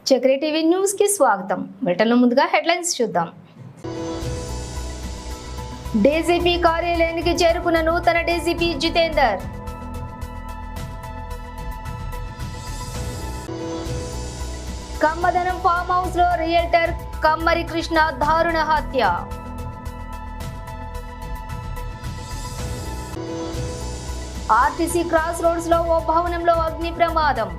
Chakri TV news కి స్వాగతం. బులెటిన్లో ముందుగా హెడ్లైన్స్ చూద్దాం. డీజీపీ కార్యాలయానికి చేరుకున్న నూతన డీజీపీ జితేందర్. కమ్మదనం ఫామ్ హౌస్ లో రియల్టర్ కమ్మరి కృష్ణ దారుణ హత్య. ఆర్టీసీ క్రాస్ రోడ్స్ లో ఓ భవనంలో అగ్ని ప్రమాదం.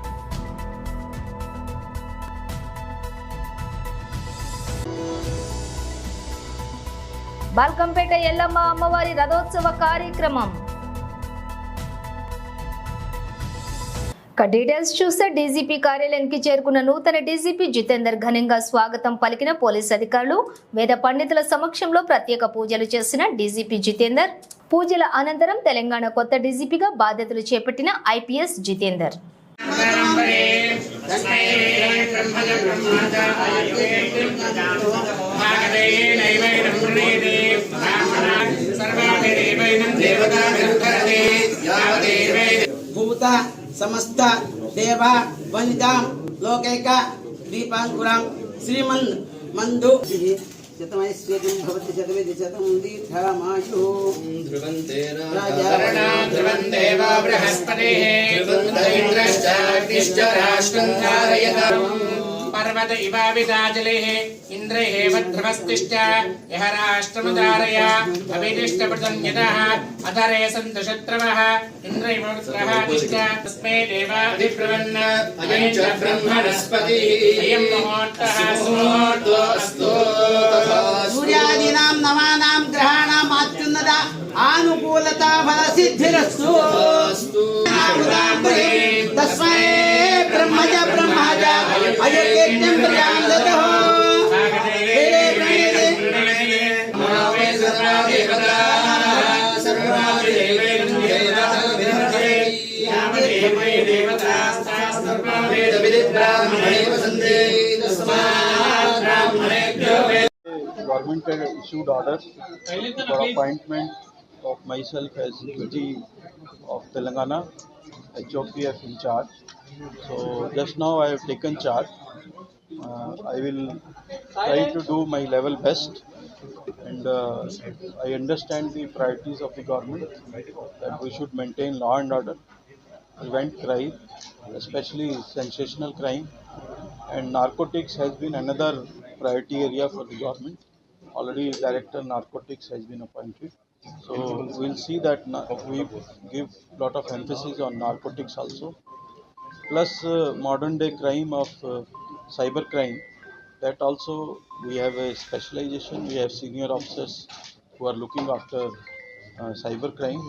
బాల్కంపేట ఎల్లమ్మ అమ్మవారి రథోత్సవ కార్యక్రమం. డీటెయిల్స్ చూస్తే డీజీపీ కార్యాలయానికి చేరుకున్న నూతన డీజీపీ జితేందర్ ఘనంగా స్వాగతం పలికిన పోలీసు అధికారులు, వేద పండితుల సమక్షంలో ప్రత్యేక పూజలు చేసిన డీజీపీ జితేందర్. పూజల అనంతరం తెలంగాణ కొత్త డీజీపీగా బాధ్యతలు చేపట్టిన ఐపీఎస్ జితేందర్. భూత సమస్త దేవ వనితాం లోకైక దీపాంకురాం శ్రీమన్ మందు శతమైశ్వర్యం భవతి శతవిధి శతం దీర్ఘమాయు ధ్రువం దేవ బృహస్పతిః ఇంద్రశ్చాగ్నిశ్చ రాష్ట్రం ధారయతాం పర్వత ఇవావిదాజలిః ఇంద్రైః ధ్రువస్తిశ్చ యః రాష్ట్రముదారయ అవిదిష్టపృతన్యతః అధరే సంతు శత్రవః ఇంద్రైవృత్రః తిష్ట తస్మై దేవాధిబ్రవన్న అయం చ బ్రహ్మణస్పతిః అయం ముహూర్తః సుముహూర్తో అస్తు. సూర్యాదీనాం నవానాం గ్రహాణాం అత్యున్నత ఆనుకూలత ఫల సిద్ధిరస్తు. తస్మై బ్రహ్మజ బ్రహ్మజ అయకేత్యం ప్రజాందతః Government had issued orders for appointment of myself as deputy of Telangana, HOPF in charge. So just now I have taken charge. I will try to do my level best, and I understand the priorities of the government, that we should maintain law and order, prevent crime, especially sensational crime, and narcotics has been another priority area for the government. Already Director Narcotics has been appointed. So we'll see that we give lot of emphasis on narcotics also. Plus modern day crime of cyber crime, that also we have a specialization. We have senior officers who are looking after cyber crime.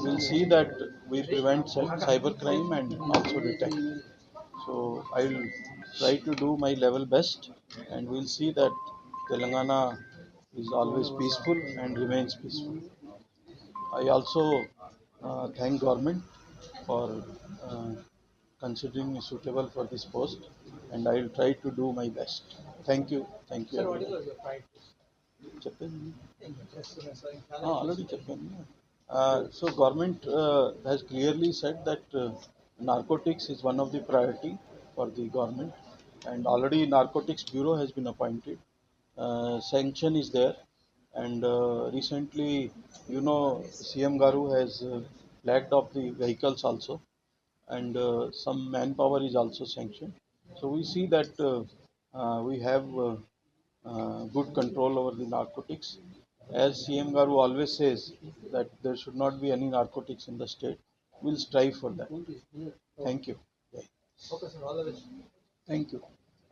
We'll see that we prevent cyber crime and also detect. So I will try to do my level best, and we'll see that Telangana is always peaceful and remains peaceful. I also thank government for considering me suitable for this post, and I will try to do my best. Thank you. Thank you. Already so government has clearly said that narcotics is one of the priority for the government, and already Narcotics Bureau has been appointed. Sanction is there, and recently, CM Garu has flagged off the vehicles also, and some manpower is also sanctioned. So we see that we have good control over the narcotics. As CM Garu always says that there should not be any narcotics in the state. We'll strive for that. Thank you. Thank you.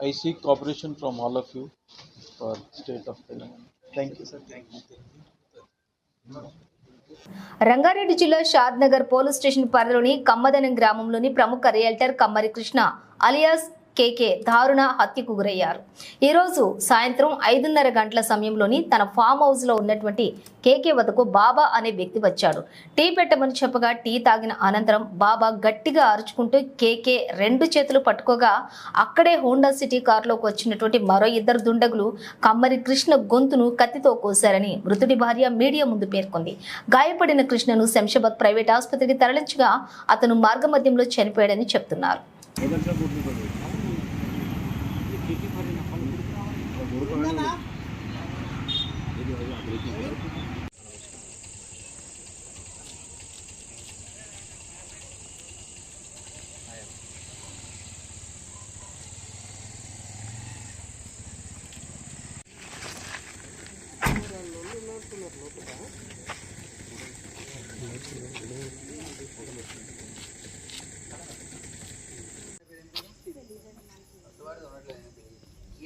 I seek cooperation from all of you for state of Telangana. Thank you, sir. Thank you. Rangareddy జిల్లా Shadnagar police station పరిధిలోని కమ్మదనం గ్రామంలోని ప్రముఖ realtor కమ్మరి Krishna alias కేకే దారుణ హత్యకు గురయ్యారు. ఈరోజు సాయంత్రం 5:30 గంటల సమయంలోని తన ఫామ్ హౌస్ లో ఉన్నటువంటి కేకే వద్దకు బాబా అనే వ్యక్తి వచ్చాడు. టీ పెట్టమని చెప్పగా టీ తాగిన అనంతరం బాబా గట్టిగా అరుచుకుంటూ కేకే 2 చేతులు పట్టుకోగా అక్కడే హోండా సిటీ కారులోకి వచ్చినటువంటి మరో 2 దుండగులు కమ్మరి కృష్ణ గొంతును కత్తితో కోశారని మృతుడి భార్య మీడియా ముందు పేర్కొంది. గాయపడిన కృష్ణను శంషాబాద్ ప్రైవేట్ ఆసుపత్రికి తరలించగా అతను మార్గమధ్యంలో చనిపోయాడని చెప్తున్నారు.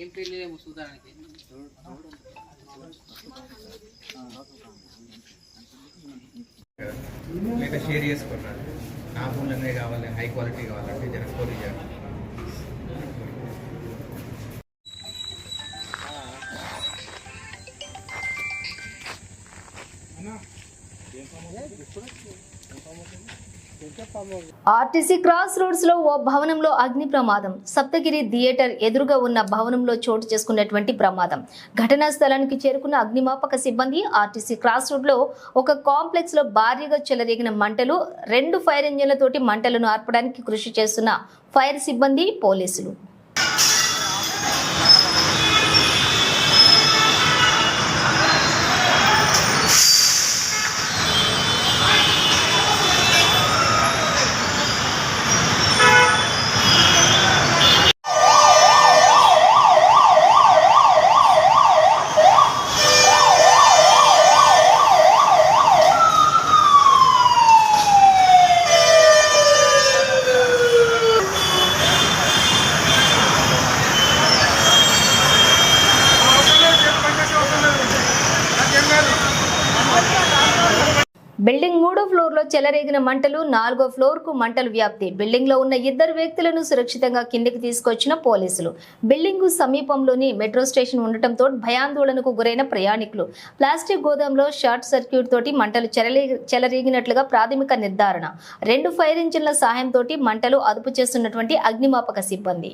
ఏం పెళ్ళి చూడడానికి లేదా షేర్ చేసుకున్నారు నా ఫోన్లోనే కావాలి హై క్వాలిటీ కావాలంటే జర స్టోరీ చేయాలి. ఆర్టీసీ క్రాస్ రోడ్స్ లో ఓ భవనంలో అగ్ని ప్రమాదం. సప్తగిరి థియేటర్ ఎదురుగా ఉన్న భవనంలో చోటు చేసుకున్నటువంటి ప్రమాదం. ఘటనా స్థలానికి చేరుకున్న అగ్నిమాపక సిబ్బంది ఆర్టీసీ క్రాస్ రోడ్ లో ఒక కాంప్లెక్స్ లో భారీగా చెలరేగిన మంటలు, 2 ఫైర్ ఇంజిన్లతోటి మంటలను ఆర్పడానికి కృషి చేస్తున్న ఫైర్ సిబ్బంది, పోలీసులు. బిల్డింగ్ 3వ ఫ్లోర్ లో చెలరేగిన మంటలు, 4వ ఫ్లోర్ కు మంటలు వ్యాప్తి. బిల్డింగ్ లో ఉన్న 2 వ్యక్తులను సురక్షితంగా కిందికి తీసుకొచ్చిన పోలీసులు. బిల్డింగ్ సమీపంలోని మెట్రో స్టేషన్ ఉండటంతో భయాందోళనకు గురైన ప్రయాణికులు. ప్లాస్టిక్ గోదాంలో షార్ట్ సర్క్యూట్ తోటి మంటలు చెలరేగినట్లుగా ప్రాథమిక నిర్ధారణ. 2 ఫైర్ ఇంజిన్ల సహాయంతో మంటలు అదుపు చేస్తున్నటువంటి అగ్నిమాపక సిబ్బంది.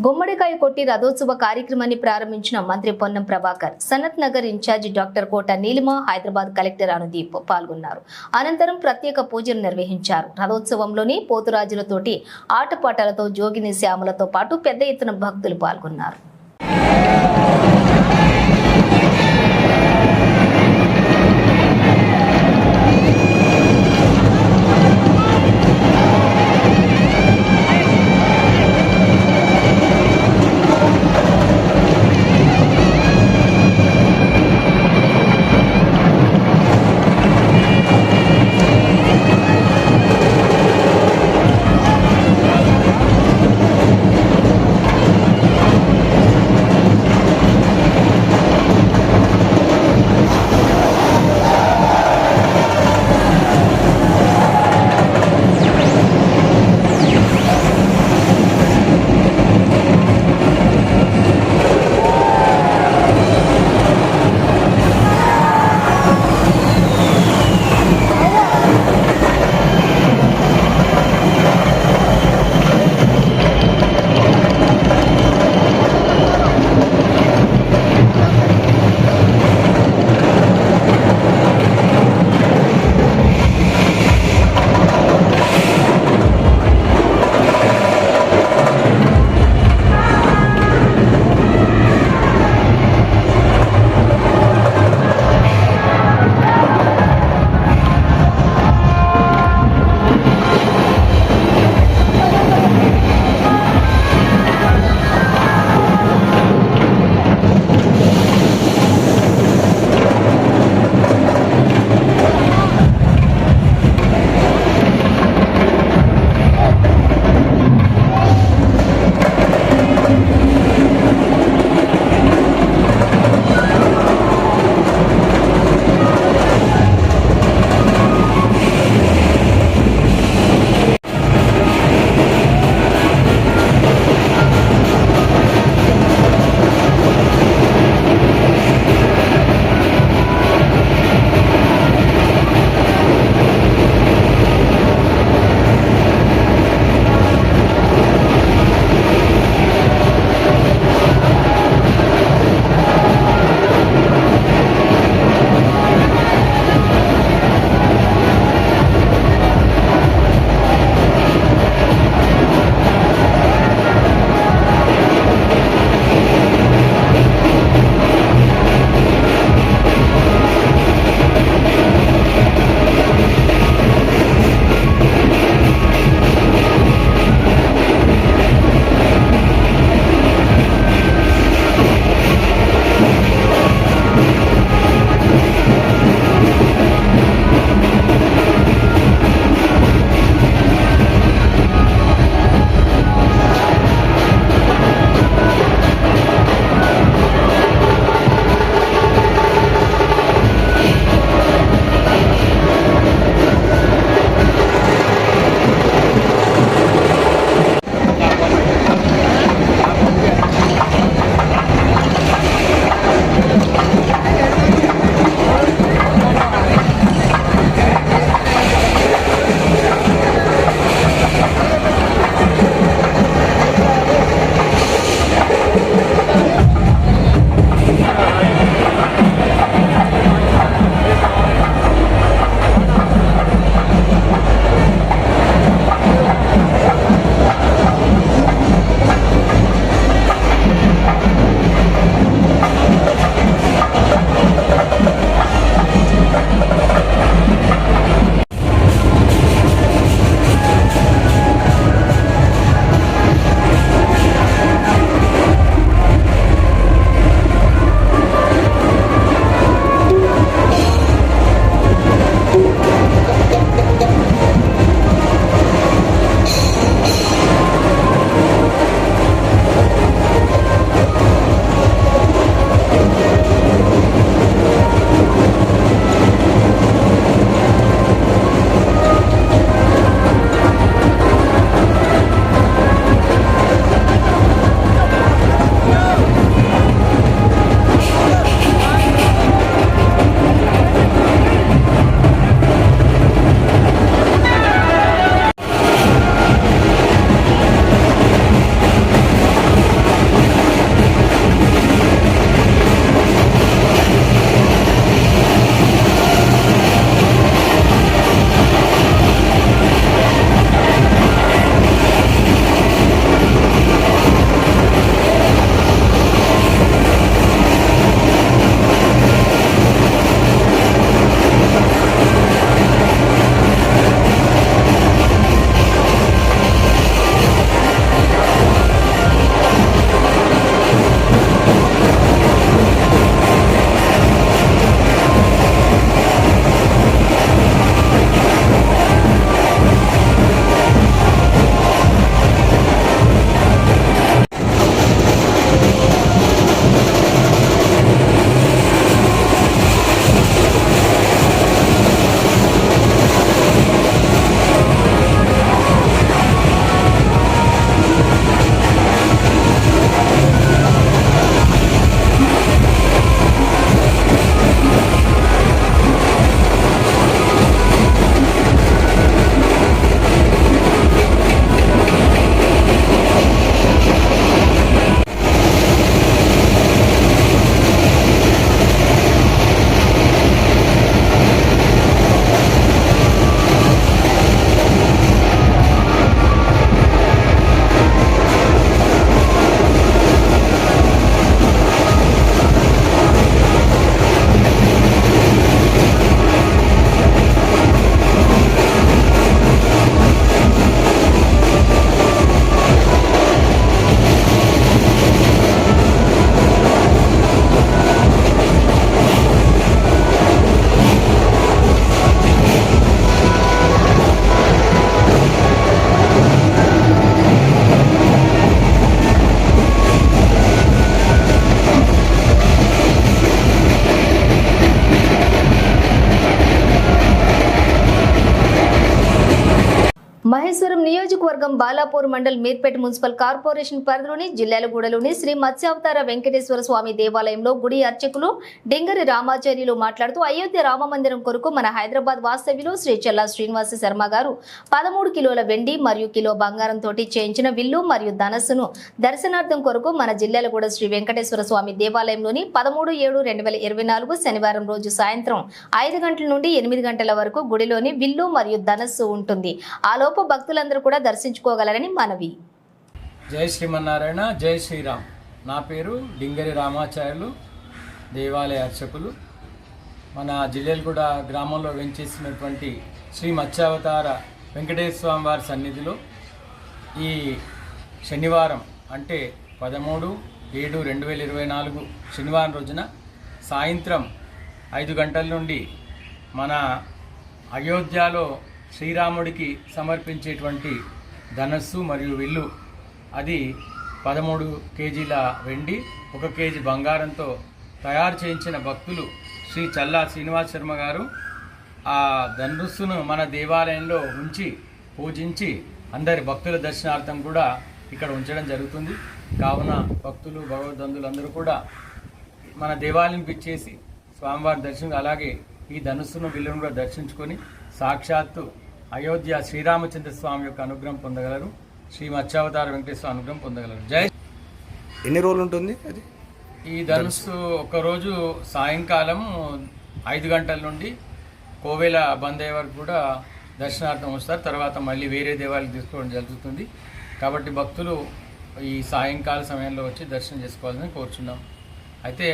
గుమ్మడికాయ కొట్టి రథోత్సవ కార్యక్రమాన్ని ప్రారంభించిన మంత్రి పొన్నం ప్రభాకర్, సనత్ నగర్ ఇన్ఛార్జి డాక్టర్ కోట నీలిమ, హైదరాబాద్ కలెక్టర్ అనుదీప్ పాల్గొన్నారు. అనంతరం ప్రత్యేక పూజలు నిర్వహించారు. రథోత్సవంలోని పోతురాజులతోటి ఆటపాటలతో జోగిని శ్యామలతో పాటు పెద్ద ఎత్తున భక్తులు పాల్గొన్నారు. మహేశ్వరం నియోజకవర్గం బాలాపూర్ మండల్ మీర్పేట మున్సిపల్ కార్పొరేషన్ పరిధిలోని జిల్లాలగూడలోని శ్రీ మత్స్యావతార వెంకటేశ్వర స్వామి దేవాలయంలో గుడి అర్చకులు డింగరి రామాచార్యులు మాట్లాడుతూ అయోధ్య రామ మందిరం కొరకు మన హైదరాబాద్ వాస్తవ్యులు శ్రీ చల్లా శ్రీనివాస శర్మ గారు 13 కిలోల వెండి మరియు కిలో బంగారం తోటి చేయించిన విల్లు మరియు ధనస్సును దర్శనార్థం కొరకు మన జిల్లాలగూడ శ్రీ వెంకటేశ్వర స్వామి దేవాలయంలోని 13/7/2024 శనివారం రోజు సాయంత్రం 5 గంటల నుండి 8 గంటల వరకు గుడిలోని విల్లు మరియు ధనస్సు ఉంటుంది. ఆలోపు భక్తులందరూ కూడా దర్శించుకోగలరని మనవి. జై శ్రీమన్నారాయణ, జై శ్రీరామ్. నా పేరు డింగరి రామాచార్యులు, దేవాలయ అర్చకులు. మన జిల్లెలగూడ గ్రామంలో వెంచేసినటువంటి శ్రీ మత్స్యావతార వెంకటేశ్వర స్వామి వారి సన్నిధిలో ఈ శనివారం అంటే 13/7/2024 శనివారం రోజున సాయంత్రం 5 గంటల నుండి మన అయోధ్యలో శ్రీరాముడికి సమర్పించేటువంటి ధనస్సు మరియు విల్లు అది 13 కేజీల వెండి 1 కేజీ బంగారంతో తయారు చేయించిన భక్తులు శ్రీ చల్లా శ్రీనివాస శర్మ గారు ఆ ధనస్సును మన దేవాలయంలో ఉంచి పూజించి అందరి భక్తుల దర్శనార్థం కూడా ఇక్కడ ఉంచడం జరుగుతుంది. కావున భక్తులు భగవద్బంధులందరూ కూడా మన దేవాలయానికి ఇచ్చేసి స్వామివారి దర్శనం అలాగే ఈ ధనుస్సును విల్లును కూడా దర్శించుకొని సాక్షాత్తు అయోధ్య శ్రీరామచంద్ర స్వామి యొక్క అనుగ్రహం పొందగలరు. శ్రీ మత్స్యావతార వెంకటేశ్వర అనుగ్రహం పొందగలరు. జై. ఎన్ని రోజులు ఉంటుంది అది? ఈ ధనుస్సు ఒకరోజు సాయంకాలం 5 గంటల నుండి కోవెల బందయ్య వరకు కూడా దర్శనార్థం వస్తారు. తర్వాత మళ్ళీ వేరే దేవాలయం తీసుకోవడం జరుగుతుంది. కాబట్టి భక్తులు ఈ సాయంకాల సమయంలో వచ్చి దర్శనం చేసుకోవాలని కోరుచున్నాం. అయితే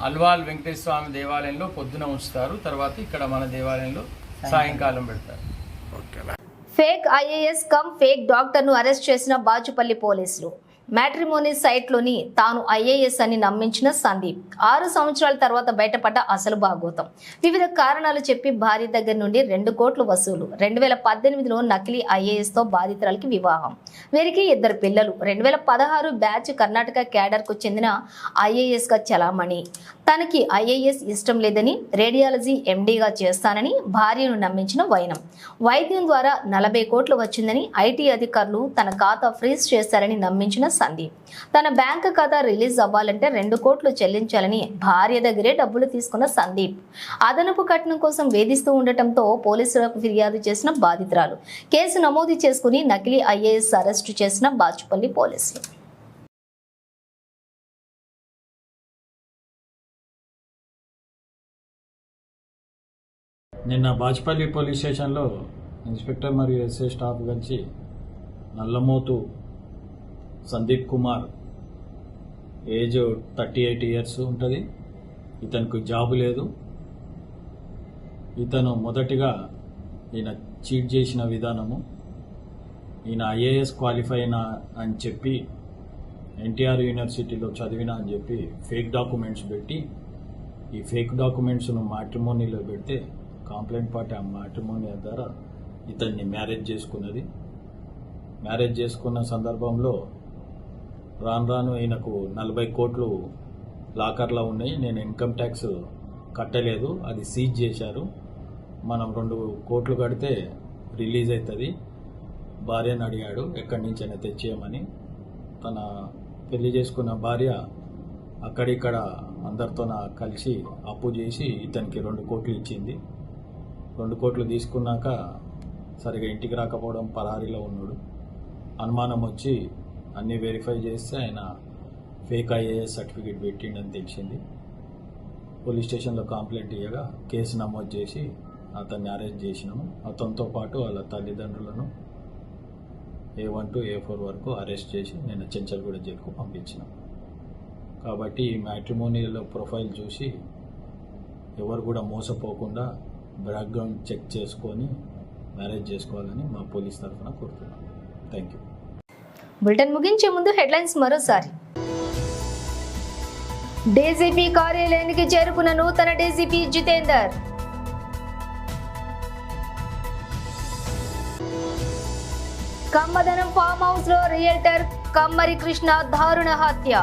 అల్వాల్ వెంకటేశ్వర స్వామి దేవాలయంలో పొద్దున ఉంచుతారు, తర్వాత ఇక్కడ మన దేవాలయంలో సాయంకాలం పెడతారు. Fake IAS come fake doctor ను అరెస్ట్ చేసిన బాచుపల్లి పోలీసులు. మ్యాట్రిమోనీ సైట్లోని తాను ఐఏఎస్ అని నమ్మించిన సందీప్ 6 సంవత్సరాల తర్వాత బయటపడ్డ అసలు భాగోతం. వివిధ కారణాలు చెప్పి భార్య దగ్గర నుండి 2 కోట్లు వసూలు. 2018లో నకిలీ ఐఏఎస్ తో బాధితురాలకి వివాహం. వీరికి 2 పిల్లలు. 2016 బ్యాచ్ కర్ణాటక క్యాడర్ కు చెందిన ఐఏఎస్ గా చలామణి. తనకి ఐఏఎస్ ఇష్టం లేదని రేడియాలజీ ఎండీగా చేస్తానని భార్యను నమ్మించిన వైనం. వైద్యం ద్వారా 40 కోట్లు వచ్చిందని ఐటీ అధికారులు తన ఖాతా ఫ్రీజ్ చేశారని నమ్మించిన సందీప్. తన బ్యాంక్ ఖాతా రిలీజ్ అవ్వాలంటే 2 కోట్లు చెల్లించాలని భార్య దగ్గరే డబ్బులు తీసుకున్న సందీప్ అదనపు కట్నం కోసం వేధిస్తూ ఉండటంతో పోలీసులకు ఫిర్యాదు చేసిన బాధితురాలు. కేసు నమోదు చేసుకుని నకిలీ ఐఏఎస్ అరెస్టు చేసిన బాచుపల్లి పోలీసులు. నిన్న బాచుపల్లి పోలీస్ స్టేషన్లో ఇన్స్పెక్టర్ మరియు ఎస్ఐ స్టాఫ్ కలిసి నల్లమోతు సందీప్ కుమార్ ఏజ్ 38 ఇయర్స్ ఉంటుంది. ఇతనికి జాబు లేదు. ఇతను మొదటిగా ఈయన చీట్ చేసిన విధానము, ఈయన ఐఏఎస్ క్వాలిఫై అయినా అని చెప్పి ఎన్టీఆర్ యూనివర్సిటీలో చదివినా అని చెప్పి ఫేక్ డాక్యుమెంట్స్ పెట్టి ఈ ఫేక్ డాక్యుమెంట్స్ను మ్యాట్రిమోనీలో పెడితే కంప్లైంట్ పార్టీ ఆ మ్యాట్రిమోనీ ద్వారా ఇతన్ని మ్యారేజ్ చేసుకున్నది. మ్యారేజ్ చేసుకున్న సందర్భంలో రాను ఈయనకు 40 కోట్లు లాకర్లో ఉన్నాయి. నేను ఇన్కమ్ ట్యాక్స్ కట్టలేదు, అది సీజ్ చేశారు. మనం 2 కోట్లు కడితే రిలీజ్ అవుతుంది. భార్యను అడిగాడు ఎక్కడి నుంచైనా తెచ్చేయమని. తన పెళ్లి చేసుకున్న భార్య అక్కడిక్కడ అందరితో కలిసి అప్పు చేసి ఇతనికి 2 కోట్లు ఇచ్చింది. 2 కోట్లు తీసుకున్నాక సరిగా ఇంటికి రాకపోవడం, పరారీలో ఉన్నాడు. అనుమానం వచ్చి అన్నీ వెరిఫై చేస్తే ఆయన ఫేక్ ఐఏఎస్ సర్టిఫికేట్ పెట్టిండని తెలిసింది. పోలీస్ స్టేషన్లో కంప్లైంట్ ఇవ్వగా కేసు నమోదు చేసి అతన్ని అరెస్ట్ చేసినాము. అతనితో పాటు వాళ్ళ తల్లిదండ్రులను A1 to A4 వరకు అరెస్ట్ చేసి నేను చెంచల్గూడ జైలుకు పంపించినాం. కాబట్టి ఈ మ్యాట్రిమోనియల్ ప్రొఫైల్ చూసి ఎవరు కూడా మోసపోకుండా బ్యాక్గ్రౌండ్ చెక్ చేసుకొని మ్యారేజ్ చేసుకోవాలని మా పోలీస్ తరఫున కోరుతున్నాను. Thank you. బులెటిన్ ముగించే ముందు హెడ్లైన్స్ మరోసారి. డీజీపీ కార్యాలయానికి చేరుకున్న నూతన డీజీపీ జితేందర్. కమ్మదనం ఫామ్ హౌస్ లో రియల్టర్ కమ్మరి కృష్ణ దారుణ హత్య.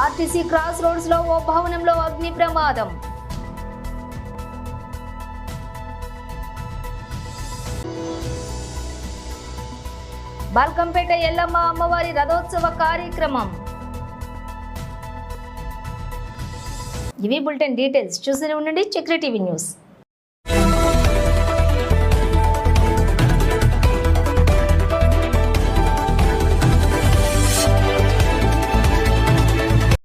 ఆర్టీసీ క్రాస్ రోడ్స్ లో ఓ భవనంలో అగ్ని ప్రమాదం. బాల్కంపేట ఎల్లమ్మ అమ్మవారి రథోత్సవ కార్యక్రమం. ఇవి బులెటిన్ డీటెయిల్స్. చూస్తూనే ఉండండి చక్ర టీవీ న్యూస్.